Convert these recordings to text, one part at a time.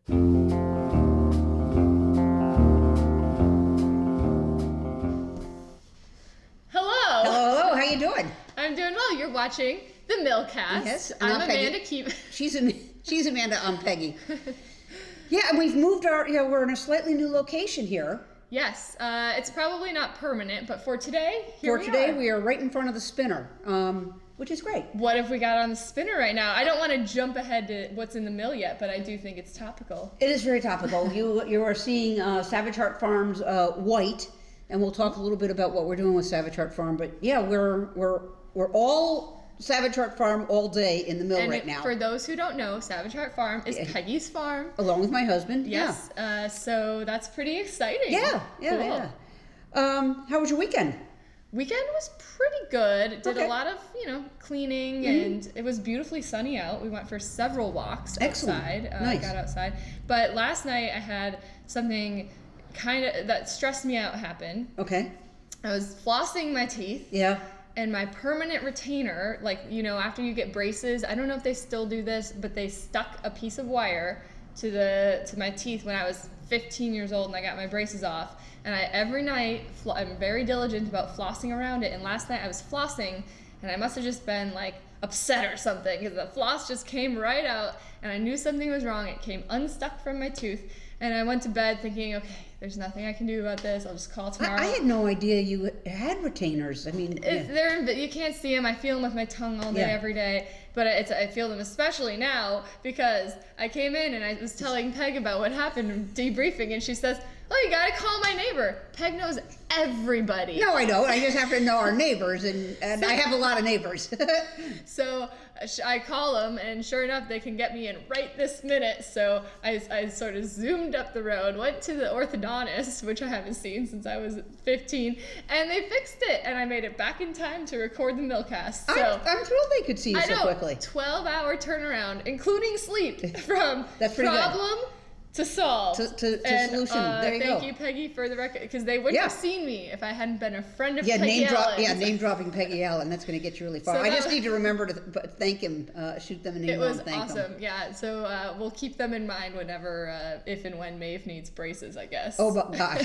Hello, how you doing? I'm doing well. You're watching the Millcast. Yes, I'm Amanda Peggy. She's Amanda, I'm Peggy. Yeah, and we've moved we're in a slightly new location here. Yes, it's probably not permanent, but for today, we are right in front of the spinner, which is great. What have we got on the spinner right now? I don't want to jump ahead to what's in the mill yet, but I do think it's topical. It is very topical. You are seeing Savage Heart Farms white, and we'll talk a little bit about what we're doing with Savage Heart Farm. But yeah, we're all Savage Heart Farm all day in the mill right now. For those who don't know, Savage Heart Farm is Peggy's farm. Along with my husband. Yes. Yeah. So that's pretty exciting. Yeah. Cool. How was your weekend? Weekend was pretty good. Did a lot of, cleaning, and it was beautifully sunny out. We went for several walks outside. Nice. Got outside. But last night I had something kind of that stressed me out happen. Okay. I was flossing my teeth. Yeah. And my permanent retainer, after you get braces, I don't know if they still do this, but they stuck a piece of wire to my teeth when I was 15 years old and I got my braces off. And every night, I'm very diligent about flossing around it. And last night I was flossing, and I must have just been upset or something, because the floss just came right out, and I knew something was wrong. It came unstuck from my tooth, and I went to bed thinking, okay, there's nothing I can do about this. I'll just call tomorrow. I had no idea you had retainers. I mean, you can't see them. I feel them with my tongue all day, every day. But I feel them especially now, because I came in and I was telling Peg about what happened, debriefing, and she says, "Oh, you gotta call my neighbor." Peg knows everybody. No, I don't. I just have to know our neighbors, and I have a lot of neighbors. So I call them, and sure enough, they can get me in right this minute. So I sort of zoomed up the road, went to the orthodontist, which I haven't seen since I was 15, and they fixed it, and I made it back in time to record the Millcast. So I'm thrilled they could see you so quickly. 12-hour turnaround, including sleep, from That's pretty problem good. To solve. To solution. There you go. Thank you, Peggy, for the record, because they wouldn't have seen me if I hadn't been a friend of Peggy Allen. Name dropping Peggy Allen. That's going to get you really far. So I just need to remember to thank him, shoot them an email and thank them. It was awesome. Yeah, so we'll keep them in mind whenever, if and when Maeve needs braces, I guess. Oh, gosh.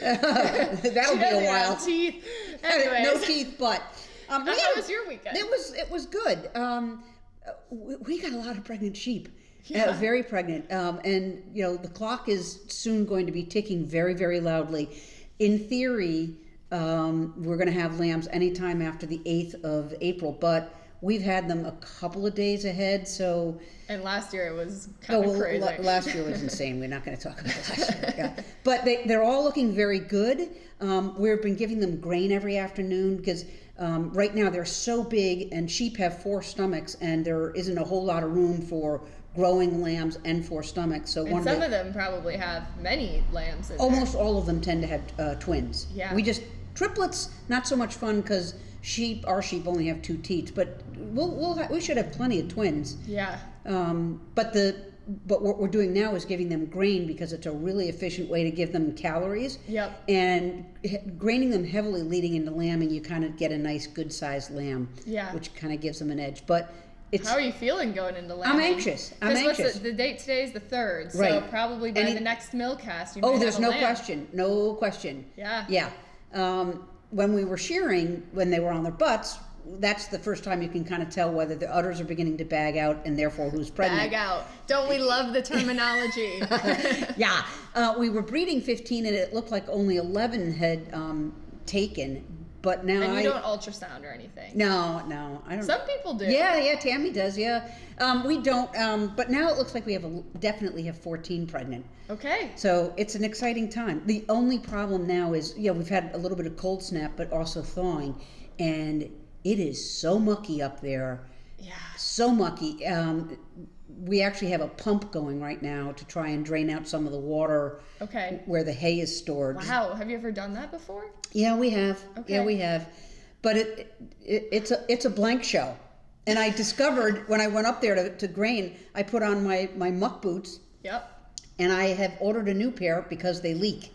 That'll be a while. Have teeth. Anyways. No teeth, but... How was your weekend? It was good. We got a lot of pregnant sheep. Yeah. Very pregnant. And, the clock is soon going to be ticking very, very loudly. In theory, we're going to have lambs anytime after the 8th of April, but we've had them a couple of days ahead, so... And last year it was kind of crazy. Last year was insane. We're not going to talk about last year. Yeah. But they're all looking very good. We've been giving them grain every afternoon because right now they're so big, and sheep have 4 stomachs, and there isn't a whole lot of room for growing lambs and 4 stomachs. So some of them probably have many lambs. Almost all of them tend to have twins. Yeah. Triplets, not so much fun because our sheep only have 2 teats, but we should have plenty of twins. Yeah. But what we're doing now is giving them grain because it's a really efficient way to give them calories. Yep. And graining them heavily leading into lambing, you kind of get a nice good-sized lamb. Yeah. Which kind of gives them an edge. But how are you feeling going into lambing? I'm anxious. The date today is the 3rd, so right. Probably by the next Millcast you might have there's a lamb. No question. Yeah. Yeah. When we were shearing, when they were on their butts, that's the first time you can kind of tell whether the udders are beginning to bag out and therefore who's pregnant. Bag out. Don't we love the terminology? Yeah. We were breeding 15 and it looked like only 11 had taken. But now and you don't ultrasound or anything? No, I don't. Some people do. Yeah, Tammy does, yeah. We don't, but now it looks like we definitely have 14 pregnant. Okay. So it's an exciting time. The only problem now is, we've had a little bit of cold snap, but also thawing, and it is so mucky up there. Yeah. So mucky. We actually have a pump going right now to try and drain out some of the water where the hay is stored. Wow. Have you ever done that before? Yeah, we have. Okay. Yeah, we have. But it's a blank show. And I discovered when I went up there to grain, I put on my muck boots. Yep. And I have ordered a new pair because they leak.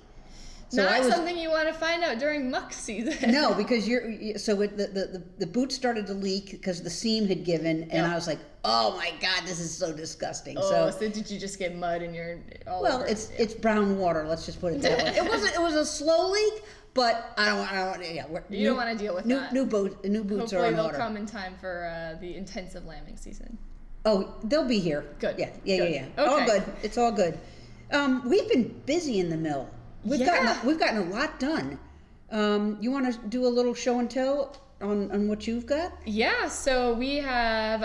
So not something you want to find out during muck season. No, because the boots started to leak because the seam had given, and I was like, oh my God, this is so disgusting. Oh, so did you just get mud in your? Well, it's brown water. Let's just put it that way. It was a slow leak, but I don't. Yeah, you don't want to deal with that. New boots Hopefully are in they'll order. come in time for the intensive lambing season. Oh, they'll be here. Good. Yeah. Okay. All good. It's all good. We've been busy in the mill. We've gotten a lot done. You want to do a little show and tell on what you've got? Yeah, so we have,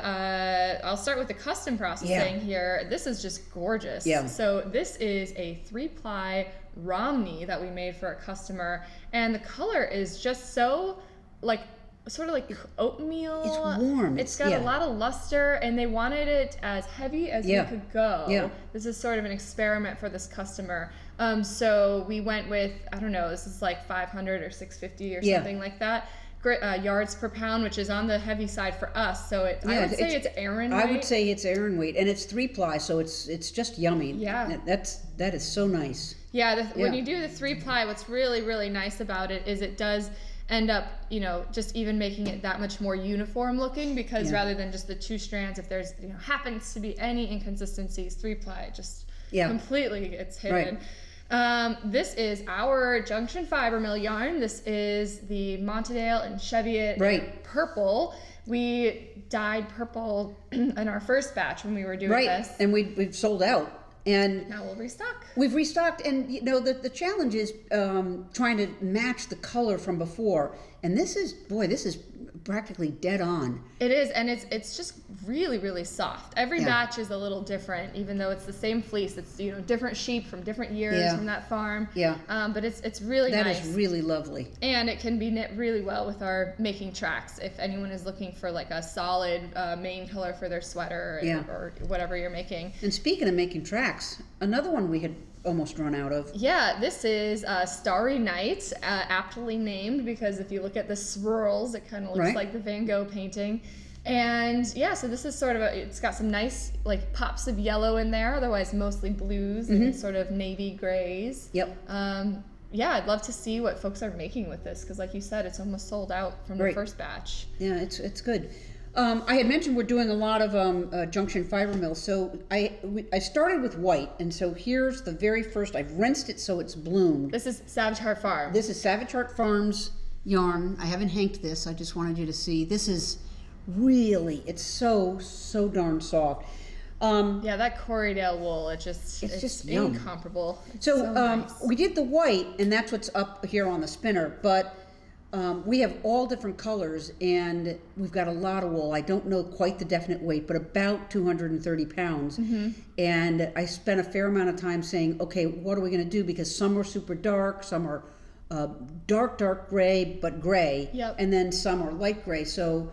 I'll start with the custom processing here. This is just gorgeous. Yeah. So this is a 3-ply Romney that we made for a customer, and the color is just so, like, sort of like oatmeal. It's warm. It's got a lot of luster, and they wanted it as heavy as we could go. Yeah. This is sort of an experiment for this customer. So we went with, I don't know, this is like 500 or 650 or something like that. Yards per pound, which is on the heavy side for us. So I would say it's Aran weight. I would say it's Aran weight, and it's 3-ply, so it's just yummy. Yeah. That is so nice. Yeah, when you do the 3-ply, what's really, really nice about it is it does end up, just even making it that much more uniform looking, because rather than just the 2 strands, if there's, happens to be any inconsistencies, 3-ply just completely gets hidden. Right. This is our Junction Fiber Mill yarn. This is the Montadale and Cheviot purple. We dyed purple in our first batch when we were doing this. And we've sold out. And now we'll restock. We've restocked, and the challenge is trying to match the color from before. And this is practically dead on. It is, and it's just really, really soft. Every batch is a little different, even though it's the same fleece. It's different sheep from different years from that farm. Yeah. But it's really nice. nice. That is really lovely. And it can be knit really well with our making tracks. If anyone is looking for like a solid main color for their sweater or whatever you're making. And speaking of making tracks, another one we had almost run out of. Yeah, this is Starry Night, aptly named because if you look at the swirls, it kind of looks like the Van Gogh painting. And so this is sort of it's got some nice like pops of yellow in there, otherwise mostly blues and sort of navy grays. Yep. I'd love to see what folks are making with this because like you said, it's almost sold out from the first batch. Yeah, it's good. I had mentioned we're doing a lot of Junction Fiber Mill, so I started with white, and so here's the very first. I've rinsed it so it's bloomed. This is Savage Heart Farm. This is Savage Heart Farms yarn. I haven't hanked this. I just wanted you to see. This is really, it's so darn soft. That Corriedale wool, it's just incomparable. So nice. we did the white, and that's what's up here on the spinner, but we have all different colors, and we've got a lot of wool. I don't know quite the definite weight, but about 230 pounds. And I spent a fair amount of time saying, okay, what are we going to do? Because some are super dark, some are dark gray, but gray, and then some are light gray. So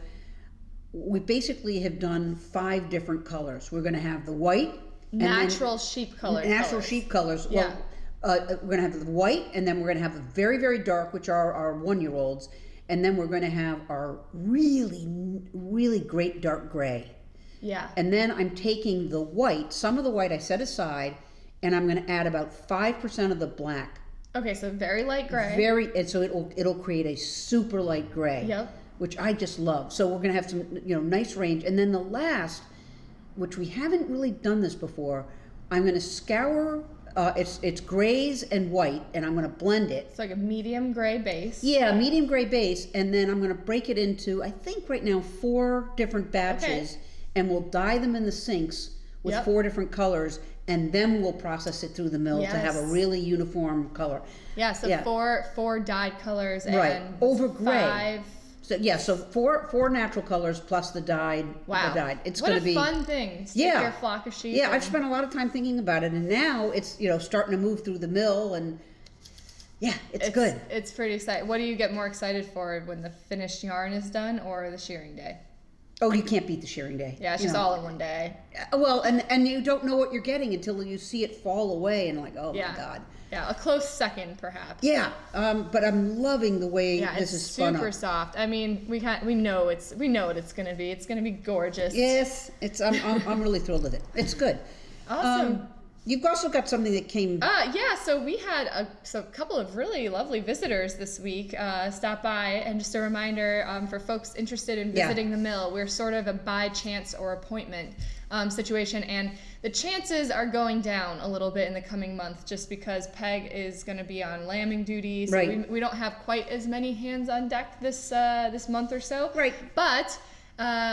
we basically have done 5 different colors. We're going to have the white. Natural sheep colors. Natural sheep colors. Well, we're going to have the white, and then we're going to have the very, very dark, which are our 1-year-olds, and then we're going to have our really, really great dark gray. Yeah. And then I'm taking the white, some of the white I set aside, and I'm going to add about 5% of the black. Okay, so very light gray. And so it'll create a super light gray. Yep. Which I just love. So we're going to have some, nice range. And then the last, which we haven't really done this before, I'm going to scour. It's grays and white, and I'm going to blend it. It's like a medium gray base. Yeah, medium gray base, and then I'm going to break it into, I think right now, 4 different batches, and we'll dye them in the sinks with 4 different colors, and then we'll process it through the mill to have a really uniform color. Yeah, so 4 dyed colors and over gray. 5. So 4 natural colors plus the dyed. Wow. The dyed. It's what going to be a fun thing. Stick your flock of sheep. Yeah, I've spent a lot of time thinking about it, and now it's starting to move through the mill, and it's good. It's pretty exciting. What do you get more excited for when the finished yarn is done or the shearing day? Oh, you can't beat the shearing day. Yeah, it's just all in one day. Well, and you don't know what you're getting until you see it fall away, and like, oh my God. Yeah, a close second, perhaps. Yeah, but I'm loving the way this is spun up. Super soft. I mean, we know what it's gonna be. It's gonna be gorgeous. Yes, I'm really thrilled with it. It's good. Awesome. You've also got something that came. Yeah, so we had a couple of really lovely visitors this week stop by, and just a reminder for folks interested in visiting the mill, we're sort of a by chance or appointment situation, and the chances are going down a little bit in the coming month just because Peg is going to be on lambing duty, so we don't have quite as many hands on deck this month or so. Right. But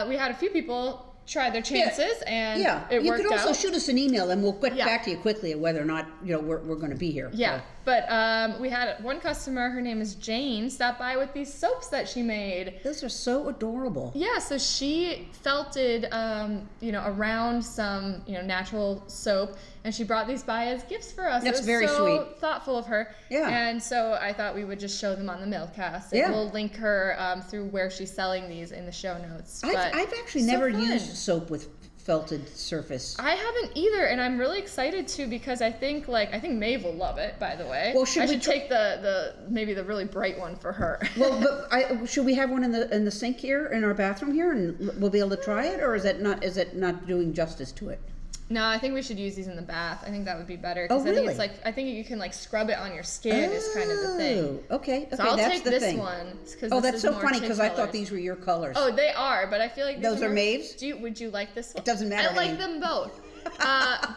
we had a few people try their chances, and it worked out. You could also shoot us an email, and we'll get back to you quickly on whether or not we're going to be here. Yeah, so. But we had one customer, her name is Jane, stop by with these soaps that she made. Those are so adorable. Yeah, so she felted, around some, natural soap, and she brought these by as gifts for us. That's very so sweet. Thoughtful of her. Yeah. And so I thought we would just show them on the Millcast. And we'll link her through where she's selling these in the show notes. I've actually never used soap with felted surface. I haven't either, and I'm really excited to, because I think Maeve will love it, by the way. Well, I should take maybe the really bright one for her. Well, but should we have one in the sink here in our bathroom here, and we'll be able to try it, or is it not doing justice to it? No, I think we should use these in the bath. I think that would be better. Oh, really? I think you can scrub it on your skin is kind of the thing. Okay. So I'll that's take the this thing. one. That's so funny because I thought these were your colors. Oh, they are, but I feel like those are Maeve's. Would you like this one? It doesn't matter. I like them both.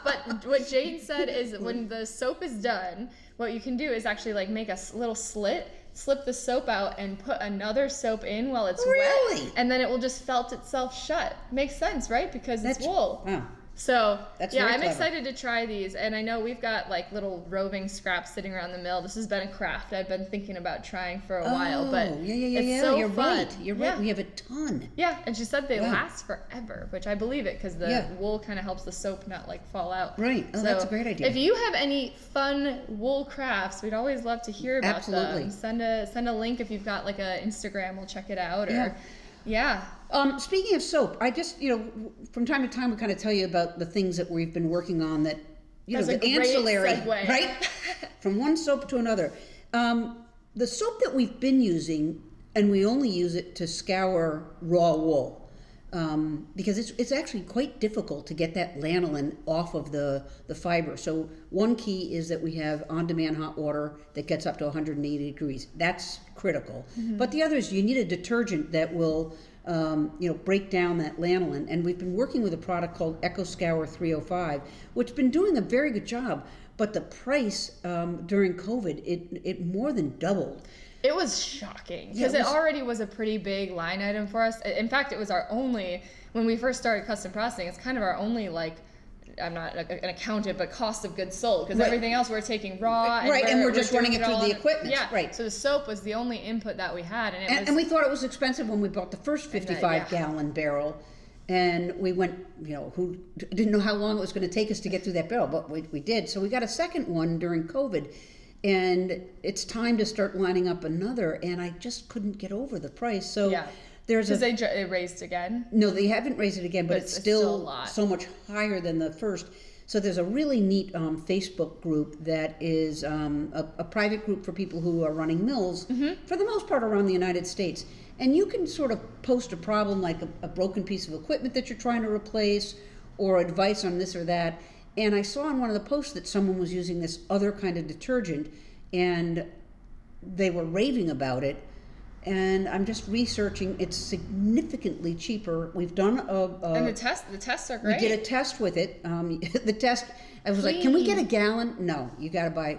But what Jane said is when the soap is done, what you can do is actually make a little slit, slip the soap out, and put another soap in while it's wet, and then it will just felt itself shut. Makes sense, right? Because it's wool. Wow. So I'm excited to try these, and I know we've got little roving scraps sitting around the mill. This has been a craft I've been thinking about trying for a while, but it's so You're fun. right. You're right. We have a ton. Yeah, and she said they last forever, which I believe it because the wool kind of helps the soap not fall out. Right. Oh, so that's a great idea. If you have any fun wool crafts, we'd always love to hear about them. Send a link if you've got an Instagram. We'll check it out. Speaking of soap, I just, from time to time we kind of tell you about the things that we've been working on that, the ancillary, segue. Right? From one soap to another. The soap that we've been using, and we only use it to scour raw wool, because it's actually quite difficult to get that lanolin off of the fiber. So one key is that we have on-demand hot water that gets up to 180 degrees. That's critical. Mm-hmm. But the other is you need a detergent that will break down that lanolin. And we've been working with a product called EcoScour 305, which has been doing a very good job. But the price during COVID, it more than doubled. It was shocking because it already was a pretty big line item for us. In fact, it was our only, when we first started custom processing, it's kind of our only I'm not an accountant, but cost of goods sold, because everything else we're taking raw. And we're just running it through the equipment. Yeah, right. So the soap was the only input that we had, and we thought it was expensive when we bought the first 55-gallon barrel, and we went, who didn't know how long it was going to take us to get through that barrel, but we did. So we got a second one during COVID, and it's time to start lining up another, and I just couldn't get over the price. So. Yeah. Because they raised again? No, they haven't raised it again, but it's still so much higher than the first. So there's a really neat Facebook group that is a private group for people who are running mills, for the most part around the United States. And you can sort of post a problem like a broken piece of equipment that you're trying to replace, or advice on this or that. And I saw in one of the posts that someone was using this other kind of detergent, and they were raving about it. And I'm just researching. It's significantly cheaper. We've done and the tests are great. We did a test with it. The test, I was like, can we get a gallon? No, you got to buy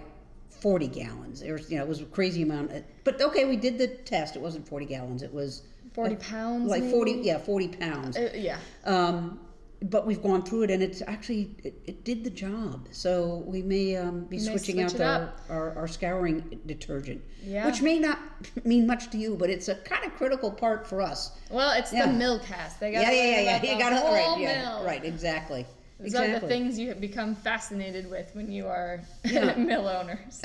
40 gallons. It was a crazy amount. But okay, we did the test. It wasn't 40 gallons. It was 40 pounds. Like maybe? 40 pounds. But we've gone through it, and it's actually it did the job. So we may be switching out our scouring detergent, which may not mean much to you, but it's a kind of critical part for us. Well, it's the Millcast. They got You got it mill. Right, exactly. These are the things you become fascinated with when you are mill owners.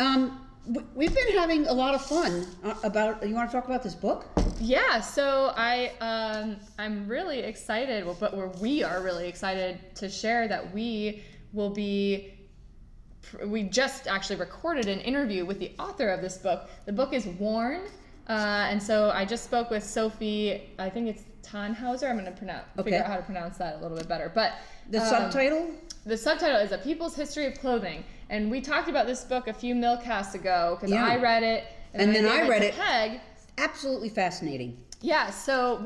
We've been having a lot of fun about. You want to talk about this book? Yeah. So I'm really excited. We are really excited to share that we will be. We just actually recorded an interview with the author of this book. The book is Worn, and so I just spoke with Sophie. I think it's Tannhauser. I'm going to figure out how to pronounce that a little bit better. But the subtitle. the subtitle is A People's History of Clothing. And we talked about this book a few Millcasts ago because I read it. And then I read it. Peg. Absolutely fascinating. Yeah, so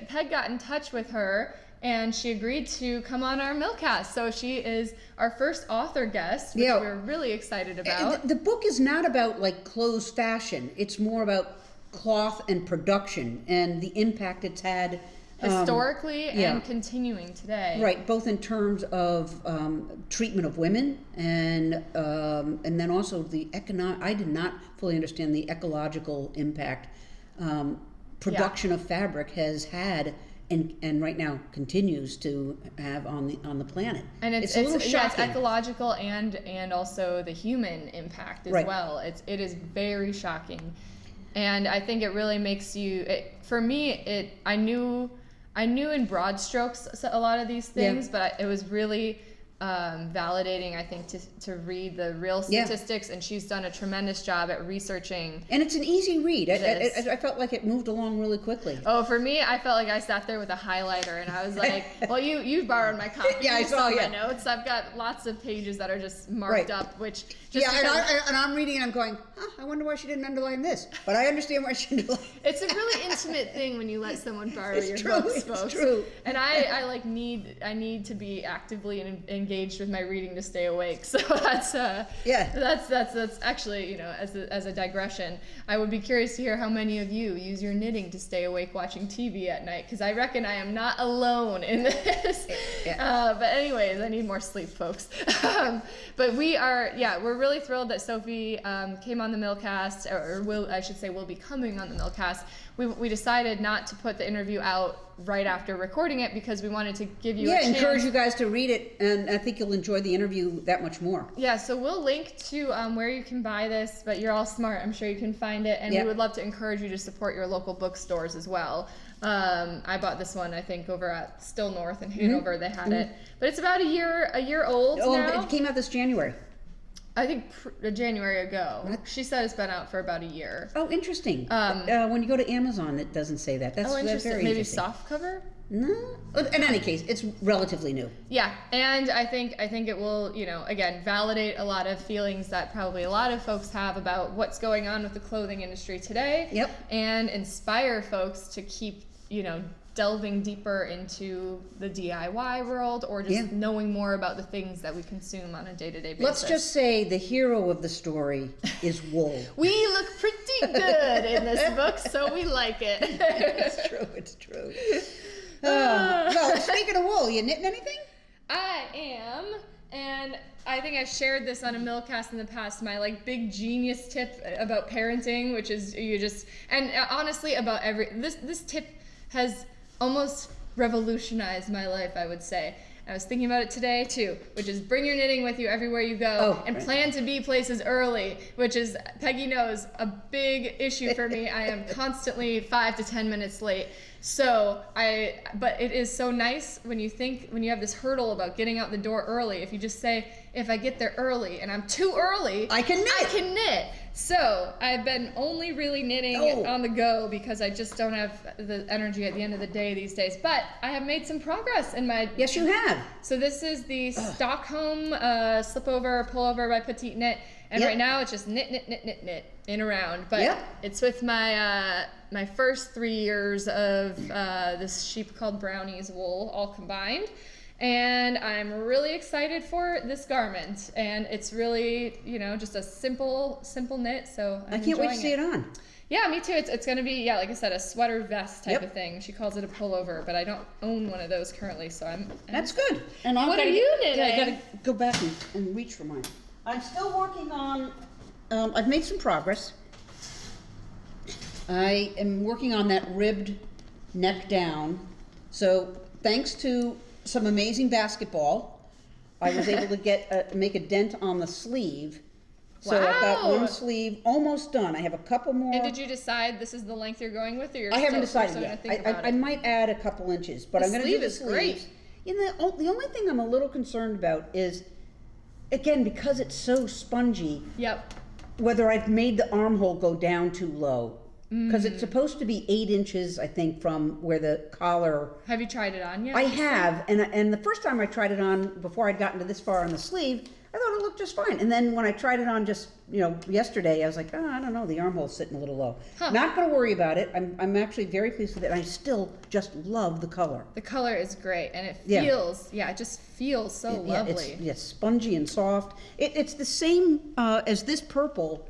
Peg got in touch with her and she agreed to come on our Millcast. So she is our first author guest, which we're really excited about. The book is not about like clothes fashion. It's more about cloth and production and the impact it's had historically and continuing today. Right, both in terms of treatment of women and then also the I did not fully understand the ecological impact production of fabric has had and right now continues to have on the planet. And it's a little shocking. Yeah, it's ecological and also the human impact as well. It is very shocking. And I think it really makes you for me I knew in broad strokes a lot of these things, but it was really validating, I think, to read the real statistics, and she's done a tremendous job at researching. And it's an easy read. I felt like it moved along really quickly. Oh, for me, I felt like I sat there with a highlighter, and I was like, well, you borrowed my copy. Yeah, I saw my notes. I've got lots of pages that are just marked up, which just and I'm reading and I'm going, I wonder why she didn't underline this, but I understand why she underlined. It's a really intimate thing when you let someone borrow your books, folks. It's true. And I need to be actively engaged with my reading to stay awake. So that's actually, as a digression, I would be curious to hear how many of you use your knitting to stay awake watching TV at night, because I reckon I am not alone in this. But anyways, I need more sleep, folks. But we're really thrilled that Sophie came on the Millcast, or will be coming on the Millcast. We decided not to put the interview out right after recording it because we wanted to give you a chance. Encourage you guys to read it, and I think you'll enjoy the interview that much more. Yeah, so we'll link to where you can buy this, but you're all smart. I'm sure you can find it, and we would love to encourage you to support your local bookstores as well. I bought this one, I think, over at Still North in Hanover. They had it, but it's about a year old now. It came out this January. I think January ago. What? She said it's been out for about a year. Oh, interesting. When you go to Amazon, it doesn't say that. That's interesting. Very Maybe interesting. Soft cover? No. In any case, it's relatively new. Yeah, and I think it will, again, validate a lot of feelings that probably a lot of folks have about what's going on with the clothing industry today. Yep. And inspire folks to keep, delving deeper into the DIY world, or just knowing more about the things that we consume on a day-to-day basis. Let's just say the hero of the story is wool. We look pretty good in this book, so we like it. It's true. Well, speaking of wool, you knitting anything? I am, and I think I've shared this on a Millcast in the past, my big genius tip about parenting, which is and honestly about this tip has almost revolutionized my life, I would say. I was thinking about it today too, which is bring your knitting with you everywhere you go, and plan to be places early, which is, Peggy knows, a big issue for me. I am constantly 5 to 10 minutes late. But it is so nice when you have this hurdle about getting out the door early. If you just say, if I get there early and I'm too early, I can knit. So I've been only really knitting on the go because I just don't have the energy at the end of the day these days. But I have made some progress in my... Yes, you have. So this is the Stockholm slipover pullover by Petite Knit. And right now it's just knit in around. But it's with my my first 3 years of this sheep called Brownie's wool all combined. And I'm really excited for this garment. And it's really, just a simple knit. So I can't wait to see it on. Yeah, me too. It's going to be, like I said, a sweater vest type of thing. She calls it a pullover, but I don't own one of those currently. So That's good. And what are you knitting? I got to go back and reach for mine. I'm still working on, I've made some progress. I am working on that ribbed neck down. So thanks to some amazing basketball, I was able to make a dent on the sleeve. So I've got one sleeve almost done. I have a couple more. And did you decide this is the length you're going with, or I haven't decided yet. I might add a couple inches, but I'm going to do the sleeve. Great. The only thing I'm a little concerned about is, again, because it's so spongy. Yep. Whether I've made the armhole go down too low. because it's supposed to be 8 inches, I think, from where the collar. Have you tried it on yet? I have, and the first time I tried it on, before I'd gotten to this far on the sleeve, I thought it looked just fine. And then when I tried it on just, yesterday, I was like, I don't know, the armhole's sitting a little low. Huh. Not going to worry about it. I'm actually very pleased with it. I still just love the color. The color is great, and it Yeah. feels, it just feels so lovely. It's spongy and soft. It's the same as this purple.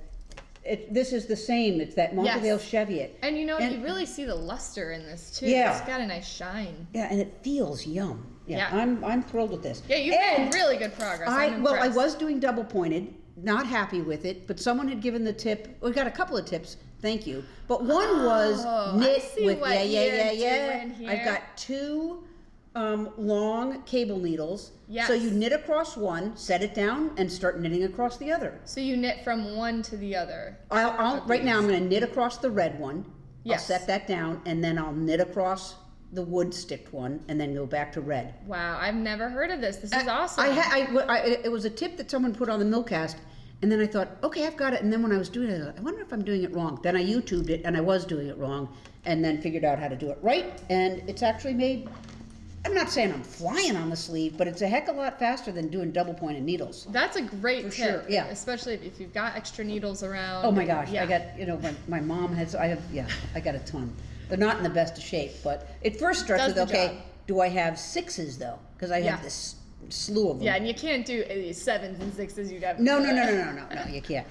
This is the same. It's that Monteville Cheviot. And you really see the luster in this too. Yeah. It's got a nice shine. Yeah, and it feels yum. Yeah. I'm thrilled with this. Yeah, you've made really good progress. I'm impressed. I was doing double pointed, not happy with it, but someone had given the tip. We got a couple of tips. Thank you. But one was knit with what you're doing here. I've got 2 long cable needles. Yes. So you knit across one, set it down, and start knitting across the other. So you knit from one to the other. Right now I'm going to knit across the red one. Yes. I'll set that down, and then I'll knit across the wood sticked one, and then go back to red. Wow, I've never heard of this. This is awesome. It was a tip that someone put on the Millcast, and then I thought, okay, I've got it. And then when I was doing it, I thought, I wonder if I'm doing it wrong. Then I YouTubed it, and I was doing it wrong, and then figured out how to do it right. And it's actually made. I'm not saying I'm flying on the sleeve, but it's a heck of a lot faster than doing double pointed needles. That's a great For tip. sure, yeah. Especially if you've got extra needles around. Oh my gosh, Yeah. I got, my mom has, I got a ton. They're not in the best of shape, but it first starts Does with, the okay, job. do I have 6s though? Because I have Yeah. this slew of them. Yeah, and you can't do 7s and 6s. You'd have No, you can't.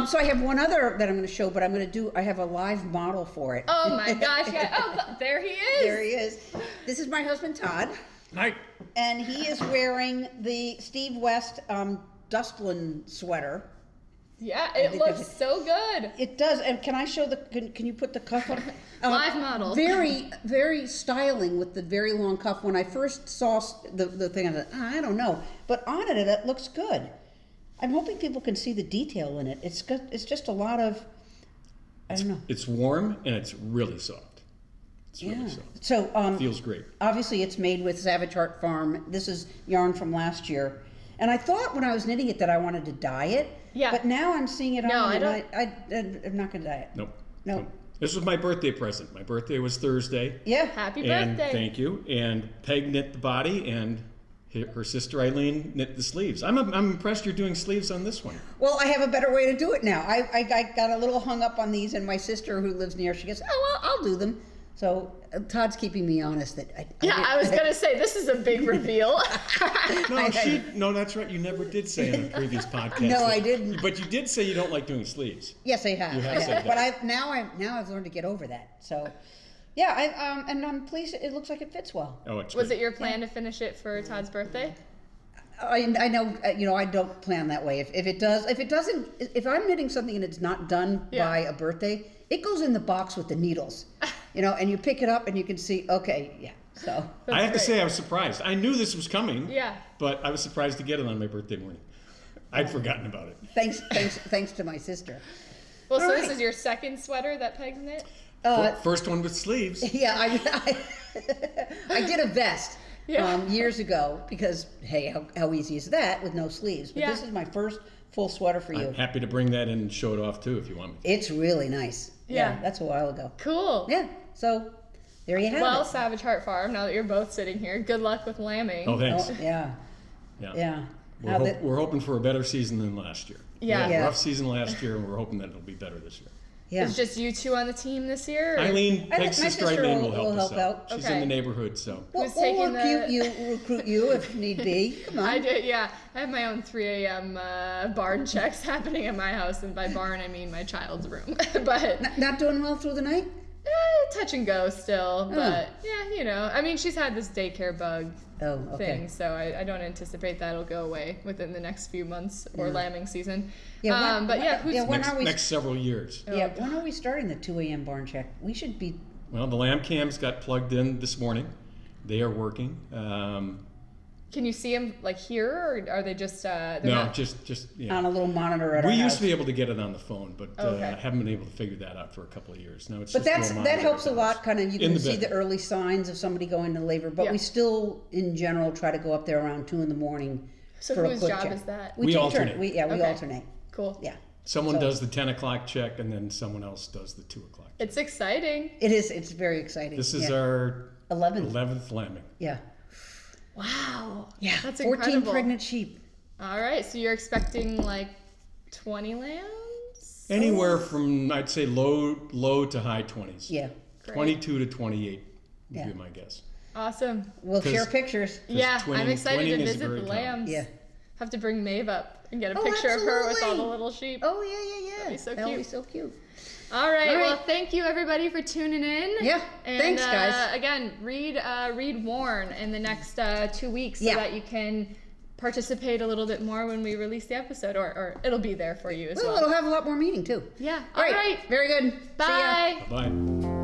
So I have one other that I'm going to show, but I have a live model for it. Oh my gosh! Yeah. Oh, there he is. There he is. This is my husband, Todd. Hi. And he is wearing the Steve West Dustland sweater. Yeah, it looks so good. It does. And can I show can you put the cuff on? Live model. Very, very styling with the very long cuff. When I first saw the thing, I thought, I don't know. But on it looks good. I'm hoping people can see the detail in it. It's just a lot of, I don't know. It's warm and it's really soft. It's really soft. So Feels great. obviously it's made with Savage Heart Farm. This is yarn from last year. And I thought when I was knitting it that I wanted to dye it. Yeah. But now I'm seeing it on I and don't. I'm not going to dye it. Nope. This was my birthday present. My birthday was Thursday. Yeah. Happy And birthday. thank you. And Peg knit the body and her sister Eileen knit the sleeves. I'm impressed you're doing sleeves on this one. Well, I have a better way to do it now. I got a little hung up on these, and my sister who lives near, she goes, oh, well, I'll do them. So Todd's keeping me honest that I was gonna say this is a big reveal. No, that's right. You never did say in a previous podcast. No, I didn't. But you did say you don't like doing sleeves. Yes, I have. You have said that. But I've learned to get over that. So, yeah, and I'm pleased. It looks like it fits well. Oh, it's Was good. it your plan to finish it for Todd's birthday? I know, I don't plan that way. If I'm knitting something and it's not done by a birthday, it goes in the box with the needles, and you pick it up and you can see, okay, yeah. So I have to great. say I was surprised. I knew this was coming. Yeah. But I was surprised to get it on my birthday morning. I'd forgotten about it. thanks to my sister. Well, so All this right. is your second sweater that Peg's knit? First one with sleeves. Yeah, I did a vest years ago because, hey, how easy is that with no sleeves? But this is my first full sweater for you. I'm happy to bring that in and show it off too if you want me. It's really nice. Yeah. That's a while ago. Cool. Yeah, so there you have Well, it. Savage Heart Farm, now that you're both sitting here, good luck with lambing. Oh, thanks. Oh, yeah. Yeah. How We're hoping for a better season than last year. Yeah. We had Yeah. a rough season last year, and we're hoping that it'll be better this year. Yeah. It's just you two on the team this year? or- Eileen, I think Peg's my sister sister Eileen will will help us help out. out. She's Okay. in the neighborhood, so. We'll Who's taking recruit you if need be. Come on. I do, yeah. I have my own 3 a.m. Barn checks happening at my house, and by barn I mean my child's room. But Not doing well through the night? touch and go still. But yeah, I mean, she's had this daycare bug Oh, okay. thing, so I don't anticipate that'll go away within the next few months or lambing season. Yeah, But yeah, who's when are we? Next several years. Yeah, when are we starting the 2 a.m. barn check? We should be. Well, the lamb cams got plugged in this morning. They are working. Can you see them like here, or are they just? They're No, not- just yeah. On a little monitor at our We house. used to be able to get it on the phone, but Okay. I haven't been able to figure that out for a couple of years. Now it's But just a little that monitor helps a at the house. lot. Kind of, you In can the see bed. the early signs of somebody going into labor. But Yeah. we still, in general, try to go up there around 2 in the morning So for a whose quick job check. is that? We take alternate. turn. We Okay. alternate. Cool. Yeah. Someone So- does the 10 o'clock check, and then someone else does the 2 o'clock. It's exciting. It is. It's very exciting. This is yeah. our 11th. lambing. Yeah. Wow. Yeah. That's 14 incredible. pregnant sheep. All right, so you're expecting like 20 lambs? Anywhere from, I'd say, low to high 20s. Yeah. Great. 22 to 28 would Yeah. be my guess. Awesome. We'll 'Cause- share pictures. Yeah, I'm twinning- excited twinning to is visit very the common. lambs. Yeah. Have to bring Maeve up and get a Oh, picture of her with all the absolutely. little sheep. Oh, yeah. That'd be so That'll cute. be so cute. All right, All right. well, thank you everybody for tuning in. Yeah, And, thanks, guys. Again, read Warn in the next 2 weeks so Yeah. that you can participate a little bit more when we release the episode, or it'll be there for you as Well, well. it'll have a lot more meeting, too. Yeah. All All right. Very good. See ya. Bye. Bye-bye.